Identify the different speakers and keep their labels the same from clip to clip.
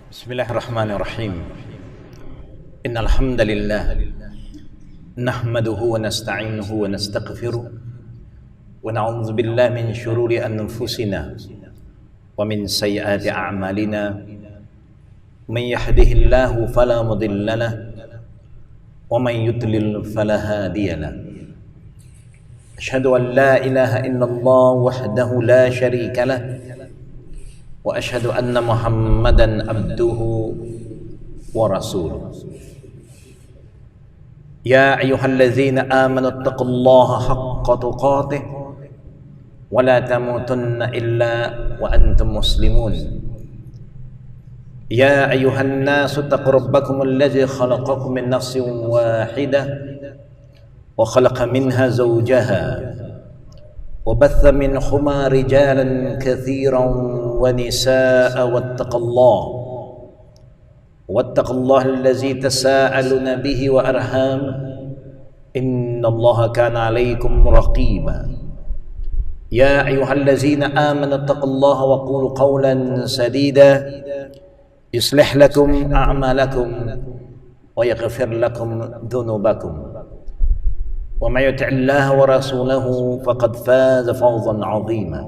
Speaker 1: Bismillahirrahmanirrahim. Innal hamdalillah nahmaduhu wa nasta'inuhu wa nastaghfiruh wa na'udzu billahi min shururi anfusina wa min sayyiati a'malina. Man yahdihillahu fala mudilla lahu wa man yudlil fala hadiya lahu. Asyhadu an la ilaha illallah wahdahu la syarika lahu wa asyhadu anna Muhammadan abduhu wa rasuluh. Ya ayyuhalladzina amanu taqullaha haqqa tuqatih wa la tamutunna illa wa antum muslimun. Ya ayyuhan nasu taqu rabbakumul ladzi khalaqakum min nafsin wahidah wa khalaqa minha zawjaha wa batha minhuma rijalan katsiran wa nisaa wattaqullaha allazi tasaaluna bihi wa arham innallaha kana 'alaykum raqiba. Ya ayyuhallazina amanu taqullaha wa qulu qawlan sadida yuslih lakum a'malakum wa yaghfir lakum dhunubakum wa may yuti'illaha wa rasulahu faqad faza fawzan 'azima.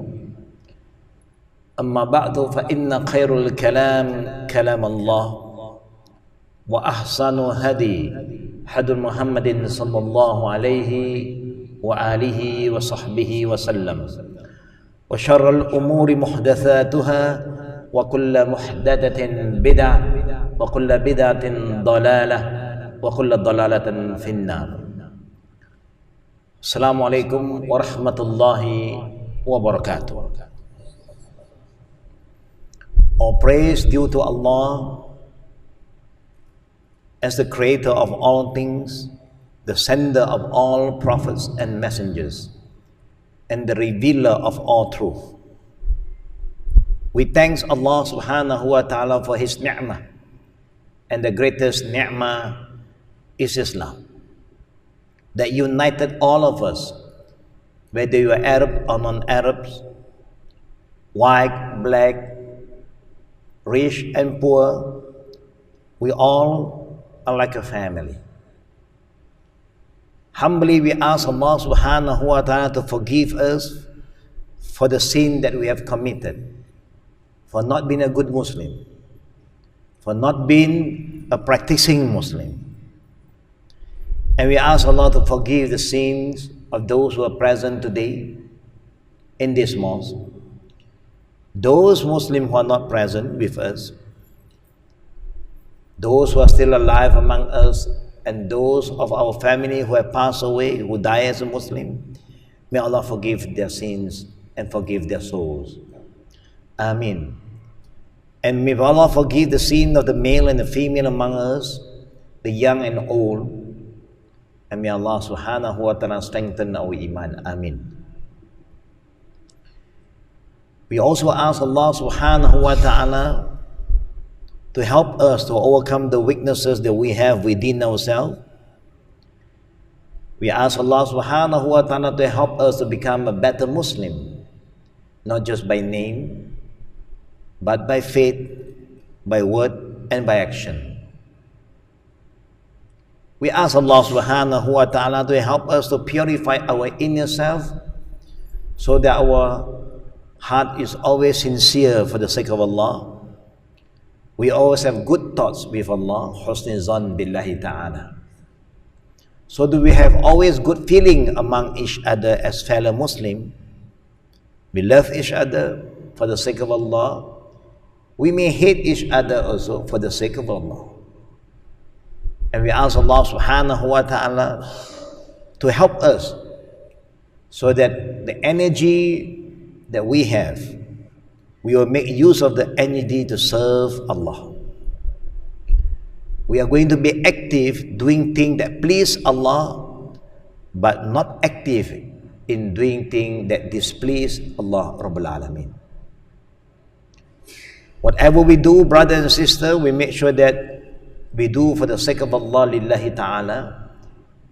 Speaker 1: Amma ba'du fa inna khairul kalam Allah wa ahsanu hadi Muhammadin sallallahu alaihi wa alihi wa sahbihi wa sallam wa syarrul umuri muhdatsatuha wa kullu muhdatsatin bid'ah wa kullu bid'atin dhalalah wa kullu dhalalatin finnar. Assalamualaikum warahmatullahi wabarakatuh. All praise due to Allah as the creator of all things, the sender of all prophets and messengers, and the revealer of all truth. We thank Allah subhanahu wa ta'ala for His ni'mah, and the greatest ni'mah is Islam, that united all of us, whether you are Arab or non-Arabs, white, black, rich and poor, we all are like a family. Humbly we ask Allah subhanahu wa ta'ala to forgive us for the sin that we have committed, for not being a good Muslim, for not being a practicing Muslim. And we ask Allah to forgive the sins of those who are present today in this mosque, those Muslims who are not present with us, those who are still alive among us, and those of our family who have passed away, who die as a Muslim. May Allah forgive their sins and forgive their souls. Ameen. And may Allah forgive the sin of the male and the female among us, the young and old. And may Allah subhanahu wa ta'ala strengthen our iman. Ameen. We also ask Allah subhanahu wa ta'ala to help us to overcome the weaknesses that we have within ourselves. We ask Allah subhanahu wa ta'ala to help us to become a better Muslim, not just by name, but by faith, by word, and by action. We ask Allah subhanahu wa ta'ala to help us to purify our inner self so that our heart is always sincere for the sake of Allah. We always have good thoughts with Allah, husnul zan billahi ta'ala. So do we have always good feeling among each other as fellow Muslim. We love each other for the sake of Allah. We may hate each other also for the sake of Allah. And we ask Allah subhanahu wa ta'ala to help us so that the energy that we have, we will make use of the energy to serve Allah. We are going to be active doing things that please Allah, but not active in doing things that displease Allah Rabbul Alameen. Whatever we do, brother and sister, we make sure that we do for the sake of Allah lillahi ta'ala,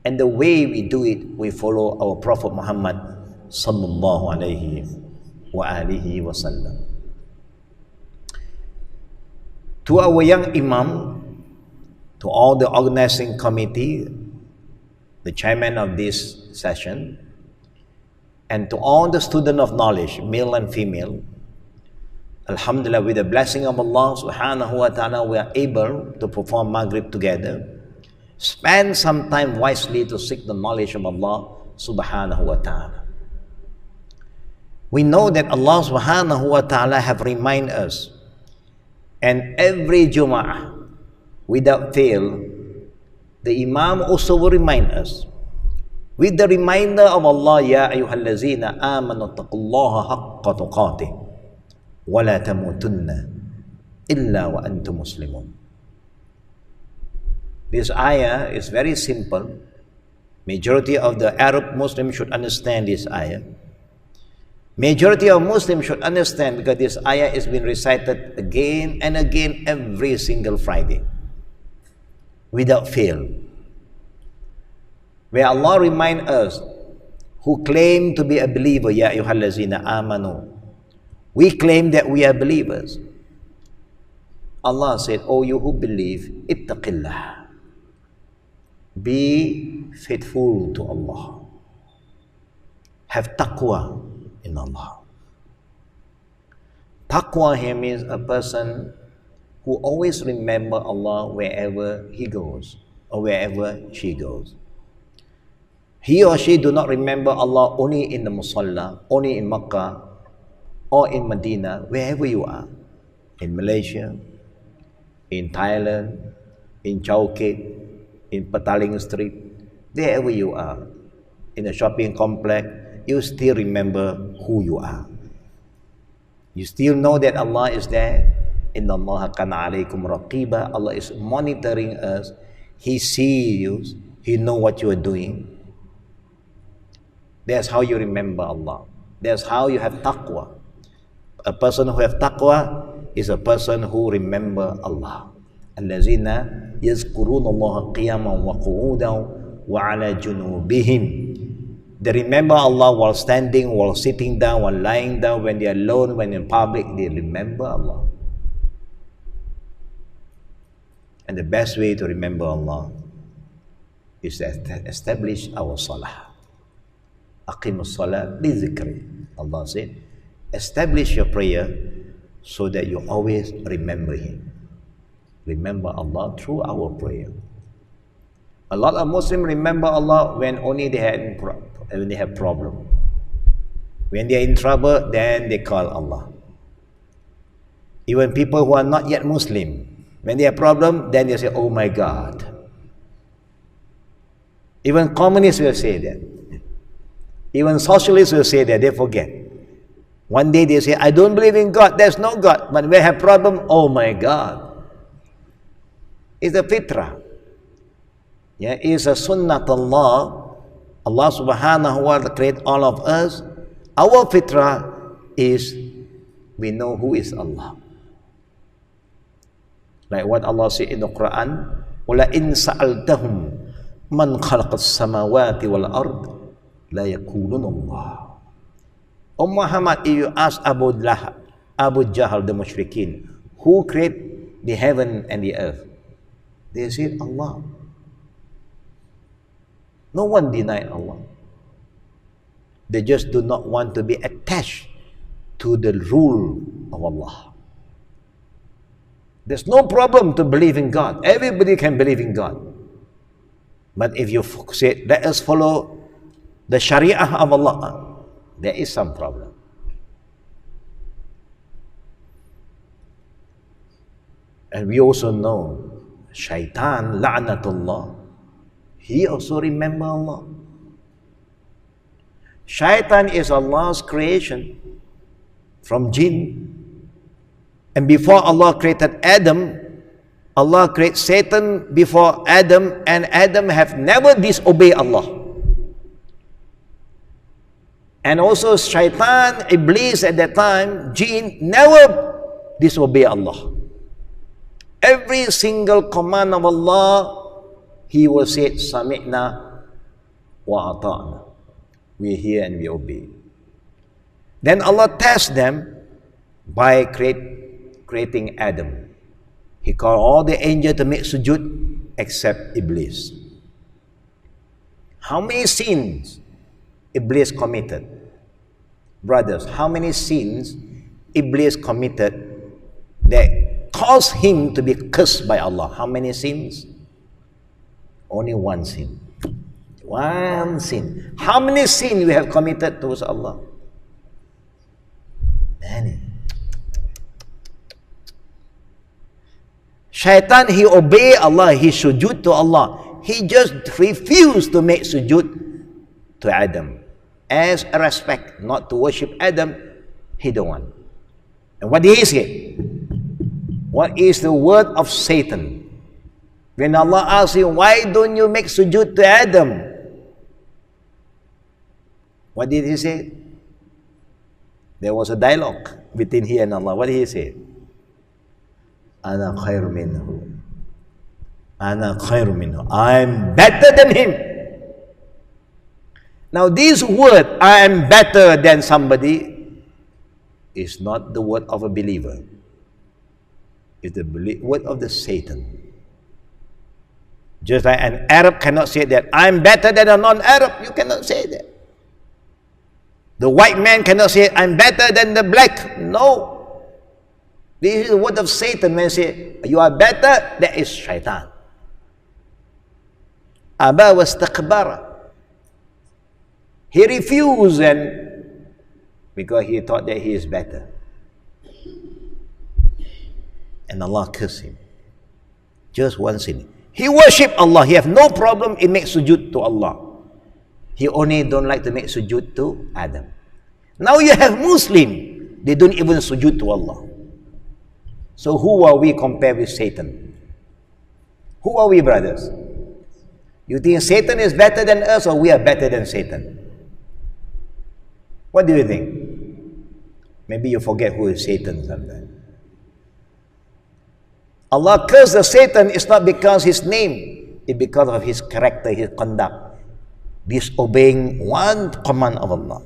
Speaker 1: and the way we do it, we follow our Prophet Muhammad sallallahu alayhi wa alihi wa sallam. To our young Imam, to all the organizing committee, the chairman of this session, and to all the students of knowledge, male and female, Alhamdulillah, with the blessing of Allah subhanahu wa ta'ala, we are able to perform Maghrib together. Spend some time wisely to seek the knowledge of Allah subhanahu wa ta'ala. We know that Allah subhanahu wa ta'ala have reminded us, and every Jum'ah, without fail, the Imam also will remind us with the reminder of Allah, Ya ayyuhallazina amanu taqullaha haqqa tuqatih wa la tamutunna illa wa antum muslimun. This ayah is very simple. Majority of the Arab Muslims should understand this ayah. Majority of Muslims should understand, because this ayah is being recited again and again every single Friday, without fail. Where Allah reminds us, who claim to be a believer, Ya ayyuhallazina amanu, we claim that we are believers. Allah said, "Oh, you who believe, ittaqillah, be faithful to Allah, have taqwa in Allah." Taqwa here means a person who always remember Allah wherever he goes or wherever she goes. He or she do not remember Allah only in the Musalla, only in Makkah or in Medina, wherever you are, in Malaysia, in Thailand, in Chowkit, in Petaling Street, wherever you are, in a shopping complex, you still remember who you are. You still know that Allah is there. Inna Allah kana alaykum raqiba. Allah is monitoring us. He sees you. He knows what you are doing. That's how you remember Allah. That's how you have taqwa. A person who has taqwa is a person who remember Allah. Allazina yazkuruna Allah qiyaman wa qu'udan wa ala junubihim. They remember Allah while standing, while sitting down, while lying down, when they are alone, when in public, they remember Allah. And the best way to remember Allah is to establish our salah. Aqimus salat bi dhikri. Allah said, establish your prayer so that you always remember Him. Remember Allah through our prayer. A lot of Muslims remember Allah when only they have problem. When they are in trouble, then they call Allah. Even people who are not yet Muslim, when they have problem, then they say, "Oh my God." Even communists will say that. Even socialists will say that. They forget. One day they say, "I don't believe in God." There's no God. But when they have problem, "Oh my God." It's a fitrah. Yeah, it's a sunnat Allah. Allah subhanahu wa ta'ala create all of us. Our fitrah is we know who is Allah. Like what Allah said in the Quran, "Wala in sa'altahum man khalaqas samawati wal ard la yaqulun Allah." O Muhammad, if you ask Abu Jahl, the mushrikeen, who created the heaven and the earth? They said Allah. No one denied Allah. They just do not want to be attached to the rule of Allah. There's no problem to believe in God. Everybody can believe in God. But if you say, "Let us follow the Sharia of Allah," there is some problem. And we also know Shaitan, la'natullah, he also remember Allah. Shaitan is Allah's creation from jinn. And before Allah created Adam, Allah created Satan before Adam, and Adam have never disobeyed Allah. And also Shaitan, Iblis at that time, jinn, never disobey Allah. Every single command of Allah, he will say, "Sami'na wa ata'na." We hear and we obey. Then Allah tests them by creating Adam. He called all the angels to make sujood except Iblis. How many sins Iblis committed? Brothers, how many sins Iblis committed that caused him to be cursed by Allah? How many sins? Only one sin. One sin. How many sins we have committed towards Allah? Many. Shaitan, he obey Allah, he sujood to Allah. He just refused to make sujood to Adam. As a respect, not to worship Adam, he don't want. And what did he say? What is the word of Satan? When Allah asked him, why don't you make sujood to Adam? What did he say? There was a dialogue between he and Allah. What did he say? Ana khairu minhu. Ana khairu minhu. I'm better than him. Now this word, I am better than somebody, is not the word of a believer. It's the word of the Satan. Just like an Arab cannot say that, I'm better than a non-Arab. You cannot say that. The white man cannot say, I'm better than the black. No. This is the word of Satan. When say, you are better, that is shaitan. Aba wastakbara. He refused, and because he thought that he is better. And Allah cursed him. Just one sin. He worship Allah. He have no problem in make sujood to Allah. He only don't like to make sujood to Adam. Now you have Muslim. They don't even sujood to Allah. So who are we compared with Satan? Who are we, brothers? You think Satan is better than us, or we are better than Satan? What do you think? Maybe you forget who is Satan sometimes. Allah cursed the Satan is not because his name, it's because of his character, his conduct, disobeying one command of Allah.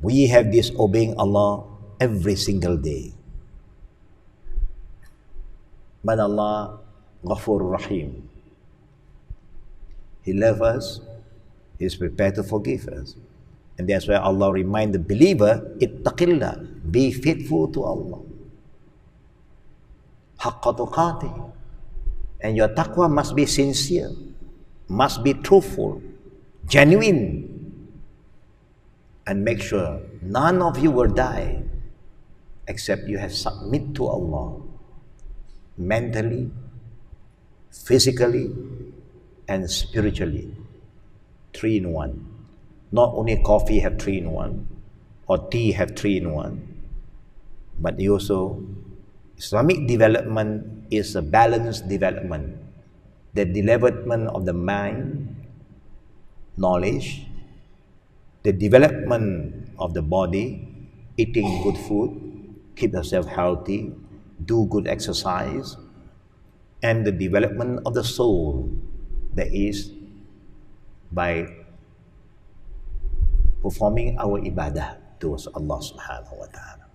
Speaker 1: We have disobeying Allah every single day. But Allah, Ghafur Rahim. He loves us. He is prepared to forgive us. And that's why Allah reminds the believer, Ittaqillah, be faithful to Allah. Haqqa tuqatih. And your taqwa must be sincere, must be truthful, genuine. And make sure none of you will die except you have submit to Allah mentally, physically, and spiritually. 3 in 1. Not only coffee have 3 in 1, or tea have 3 in 1, but also Islamic development is a balanced development. The development of the mind, knowledge, the development of the body, eating good food, keep yourself healthy, do good exercise, and the development of the soul, that is by performing our ibadah towards Allah subhanahu wa ta'ala.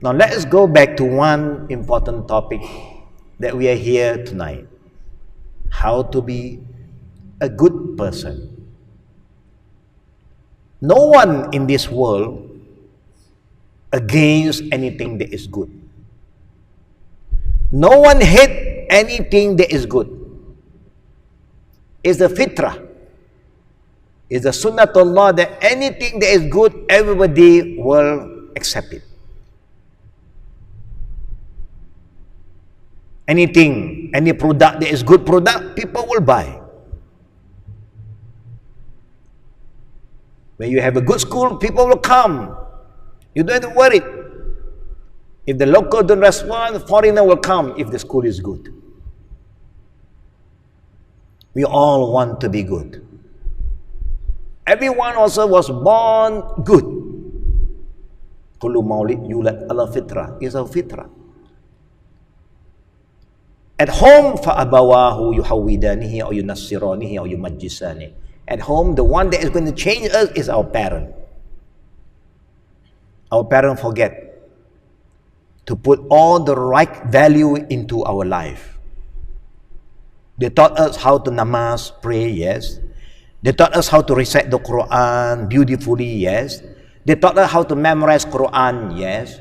Speaker 1: Now let us go back to one important topic that we are here tonight. How to be a good person. No one in this world against anything that is good. No one hate anything that is good. It's the fitrah. It's the sunnatullah that anything that is good, everybody will accept it. Anything, any product that is good product, people will buy. When you have a good school, people will come. You don't have to worry. If the local don't respond, the foreigner will come if the school is good. We all want to be good. Everyone also was born good. Kullu maulid yulad ala fitrah is a fitrah. At home, فَأَبَوَاهُ يُحَوِّدَانِهِ أَوْ يُنَصِّرَانِهِ أَوْ يُمَجِّسَانِهِ. At home, the one that is going to change us is our parent. Our parent forget. to put all the right value into our life. They taught us how to namaz, pray, yes. They taught us how to recite the Quran beautifully, yes. They taught us how to memorize Quran, yes.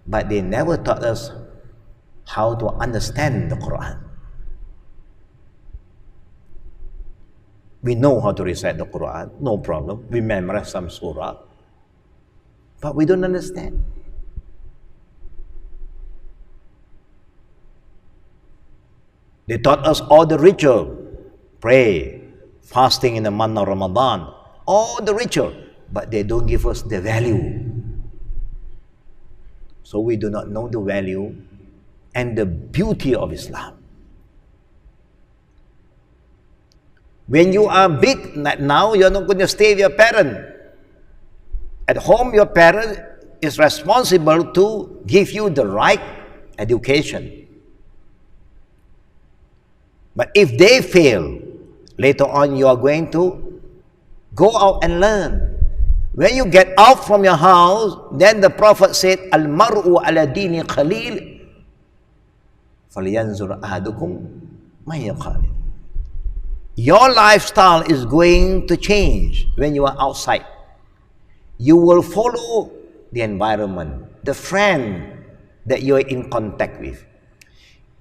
Speaker 1: But they never taught us how to understand the Quran. We know how to recite the Quran, no problem. We memorize some surah. But we don't understand. They taught us all the ritual. Pray, fasting in the month of Ramadan. All the ritual. But they don't give us the value. So we do not know the value and the beauty of Islam. When you are big, now you're not going to stay with your parent. At home, your parent is responsible to give you the right education. But if they fail, later on you are going to go out and learn. When you get out from your house, then the Prophet said, Al-mar'u ala dini khalil, falyanzur ahadukum man yaqalil. Your lifestyle is going to change when you are outside. You will follow the environment, the friend that you are in contact with.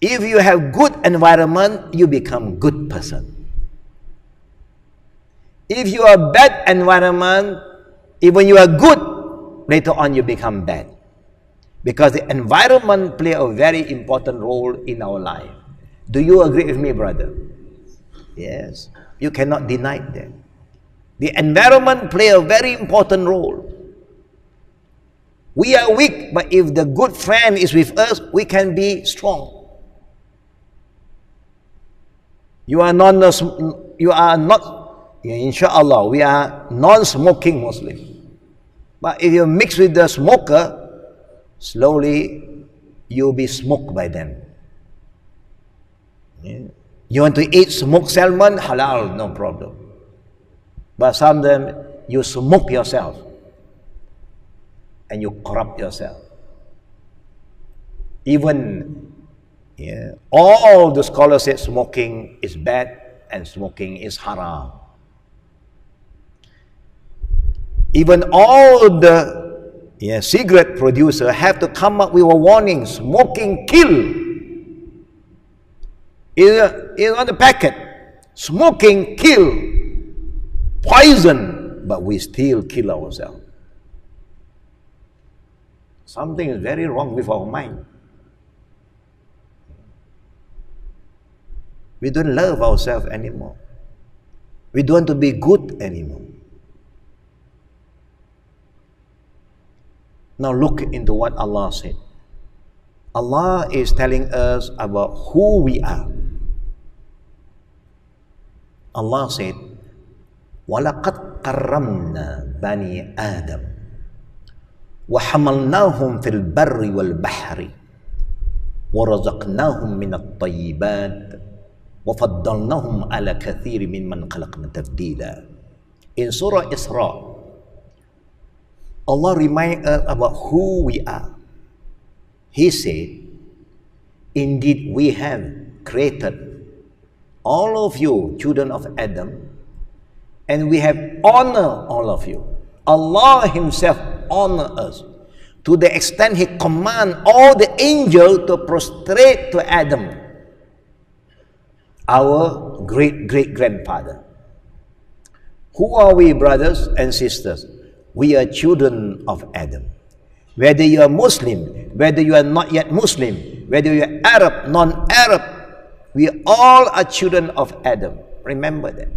Speaker 1: If you have good environment, you become good person. If you are bad environment, even you are good, later on you become bad. Because the environment play a very important role in our life. Do you agree with me, brother? Yes. You cannot deny that. The environment play a very important role. We are weak, but if the good friend is with us, we can be strong. You are not, inshallah, we are non-smoking Muslims. But if you mix with the smoker, slowly you'll be smoked by them. Yeah. You want to eat smoked salmon? Halal, no problem. But some of them, you smoke yourself. And you corrupt yourself. Even, all the scholars said smoking is bad and smoking is haram. Even all the cigarette producers have to come up with a warning, smoking kill. Is on the packet. Smoking kill. Poison. But we still kill ourselves. Something is very wrong with our mind. We don't love ourselves anymore. We don't want to be good anymore. Now look into what Allah said. Allah is telling us about who we are. Allah said, وَلَقَدْ قَرَّمْنَا بَنِي آدَمَ وَحَمَلْنَاهُمْ فِي الْبَرِّ وَالْبَحْرِ وَرَزَقْنَاهُمْ مِنَ الطَّيِّبَاتِ وَفَضَّلْنَاهُمْ عَلَى كَثِيرٍ مِّمَّنْ خَلَقْنَا تَفْضِيلًا. In Surah Isra, Allah reminds us about who we are. He said, indeed we have created all of you, children of Adam, and we have honored all of you. Allah Himself honored us to the extent He commanded all the angels to prostrate to Adam, our great-great-grandfather. Who are we, brothers and sisters? We are children of Adam. Whether you are Muslim, whether you are not yet Muslim, whether you are Arab, non-Arab, we all are children of Adam. Remember that.